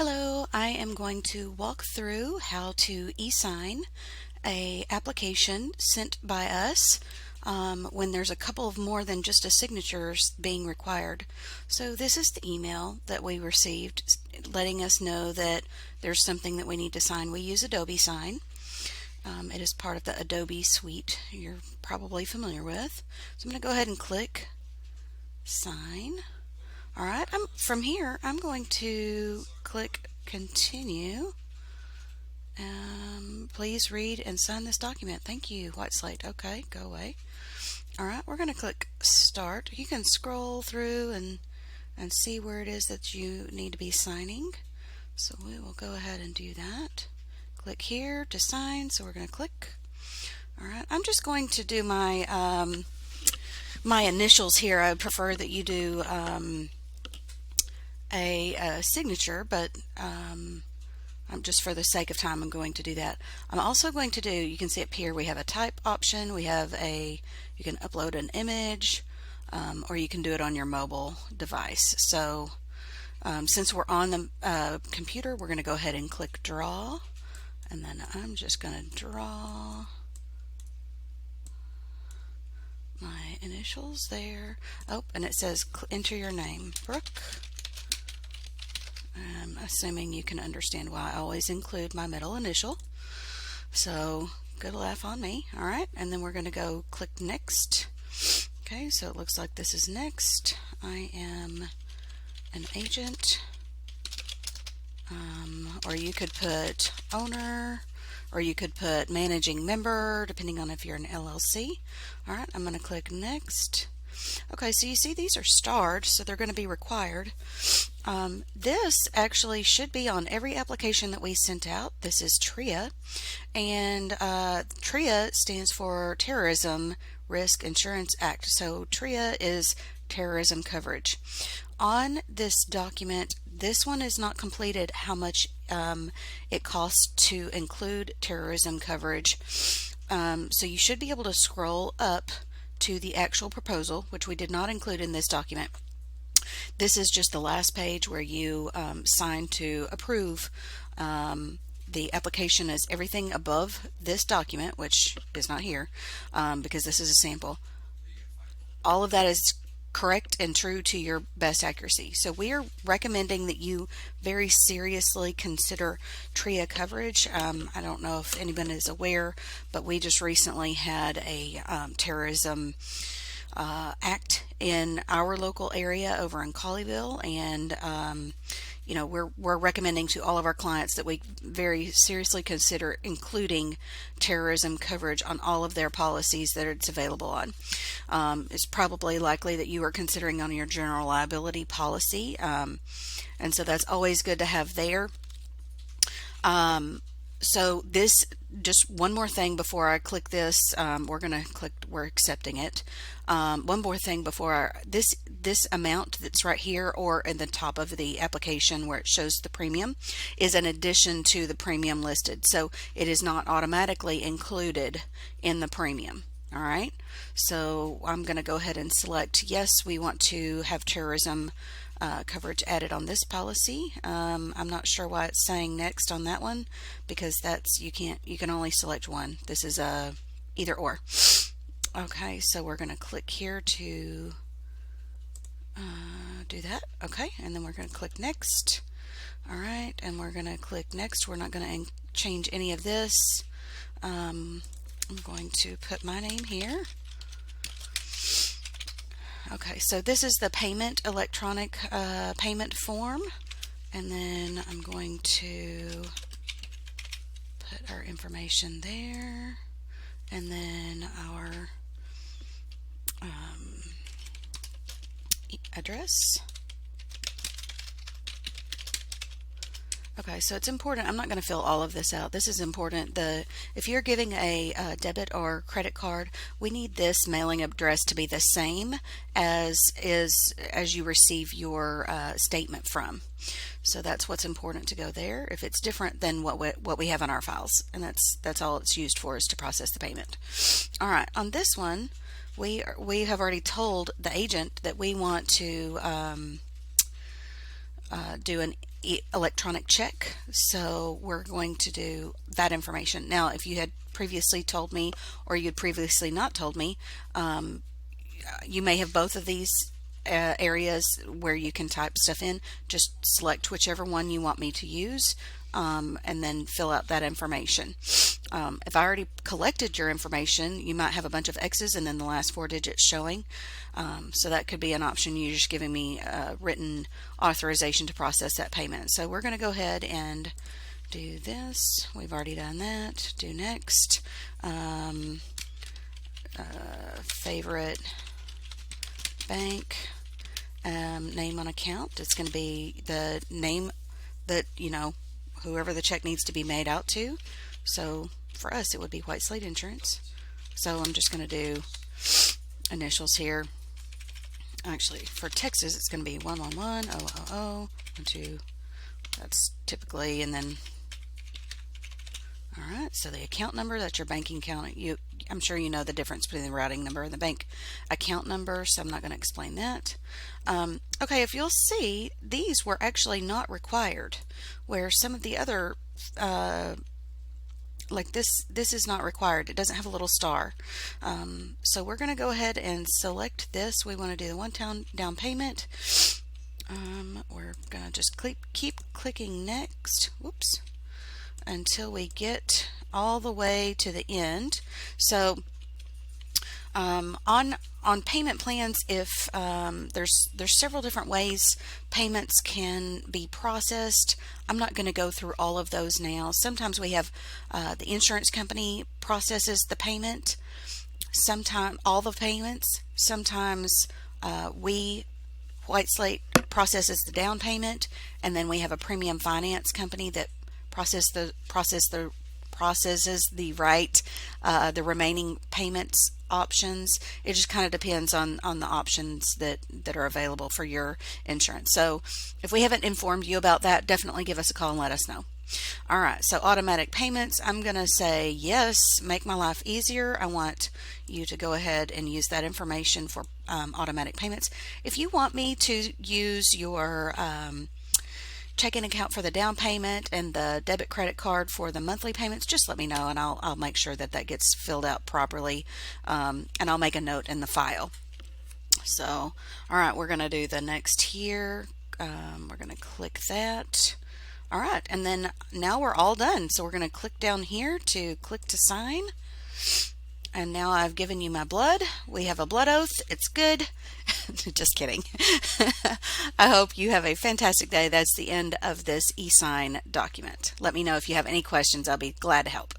Hello, I am going to walk through how to e-sign a application sent by us when there's a couple of more than just a signatures being required. So this is the email that we received letting us know that there's something that we need to sign. We use Adobe Sign. It is part of the Adobe suite you're probably familiar with. So I'm going to go ahead and click Sign. Alright, from here I'm going to click Continue. Please read and sign this document. Thank you, White Slate. Okay, go away. Alright, we're going to click Start. You can scroll through and see where it is that you need to be signing. So we will go ahead and do that. Click here to sign, so we're going to click. Alright, I'm just going to do my my initials here. I prefer that you do a signature, but I'm just for the sake of time I'm going to do that. I'm also going to do, you can see up here we have a type option, we have you can upload an image, or you can do it on your mobile device. So since we're on the computer, we're going to go ahead and click draw, and then I'm just going to draw my initials there. Oh, and it says enter your name, Brooke. I'm assuming you can understand why I always include my middle initial. So good laugh on me. Alright, and then we're going to go click next. Okay, so it looks like this is next. I am an agent. Or you could put owner, or you could put managing member, depending on if you're an LLC. Alright, I'm going to click next. Okay, so you see these are starred, so they're going to be required. This actually should be on every application that we sent out. This is TRIA, and TRIA stands for Terrorism Risk Insurance Act. So TRIA is terrorism coverage. On this document, this one is not completed how much it costs to include terrorism coverage. So you should be able to scroll up to the actual proposal, which we did not include in this document. This is just the last page where you sign to approve. The application is everything above this document, which is not here because this is a sample. All of that is correct and true to your best accuracy. So we are recommending that you very seriously consider TRIA coverage. I don't know if anyone is aware, but we just recently had a terrorism act in our local area over in Colleyville, and you know, we're recommending to all of our clients that we very seriously consider including terrorism coverage on all of their policies that it's available on. It's probably likely that you are considering on your general liability policy, and so that's always good to have there. So this, just one more thing before I click this, we're accepting it. One more thing before this amount that's right here or in the top of the application where it shows the premium is an addition to the premium listed. So it is not automatically included in the premium. All right. So I'm going to go ahead and select yes, we want to have terrorism coverage added on this policy. I'm not sure why it's saying next on that one, because that's you can only select one. This is a either or. Okay, so we're going to click here to do that. Okay, and then we're going to click next. All right, and we're going to click next. We're not going to change any of this. I'm going to put my name here. Okay, so this is the payment, electronic payment form, and then I'm going to put our information there, and then our address. Okay, so it's important. I'm not going to fill all of this out. This is important. If you're giving a debit or credit card, we need this mailing address to be the same as you receive your statement from. So that's what's important to go there. If it's different than what we have in our files, and that's all it's used for, is to process the payment. All right, on this one, we have already told the agent that we want to do electronic check. So we're going to do that information. Now, if you had previously told me, or you'd previously not told me, you may have both of these areas where you can type stuff in. Just select whichever one you want me to use, and then fill out that information. If I already collected your information, you might have a bunch of X's and then the last 4 digits showing. So that could be an option. You're just giving me written authorization to process that payment. So we're going to go ahead and do this. We've already done that. Do next. Favorite bank, name on account. It's going to be the name that, whoever the check needs to be made out to. So for us, it would be White Slate Insurance. So I'm just going to do initials here. Actually, for Texas, it's going to be 111000 12. That's typically, and then, all right. So the account number, that's your banking account. I'm sure you know the difference between the routing number and the bank account number, so I'm not going to explain that. Okay, if you'll see, these were actually not required, where some of the other, like this is not required. It doesn't have a little star. So we're going to go ahead and select this. We want to do the one-time down payment. We're going to just keep clicking next. Whoops. Until we get all the way to the end. So on payment plans, if there's several different ways payments can be processed. I'm not going to go through all of those now. Sometimes we have the insurance company processes the payment. Sometimes all the payments. Sometimes White Slate processes the down payment, and then we have a premium finance company that processes the remaining payments options. It just kind of depends on the options that are available for your insurance. So if we haven't informed you about that, definitely give us a call and let us know. All right, so automatic payments, I'm going to say yes, make my life easier. I want you to go ahead and use that information for automatic payments. If you want me to use your checking account for the down payment and the debit credit card for the monthly payments, just let me know, and I'll make sure that gets filled out properly, and I'll make a note in the file. So, all right, we're going to do the next here. We're going to click that. All right, and then now we're all done. So we're going to click down here to click to sign. And now I've given you my blood. We have a blood oath. It's good. Just kidding. I hope you have a fantastic day. That's the end of this eSign document. Let me know if you have any questions. I'll be glad to help.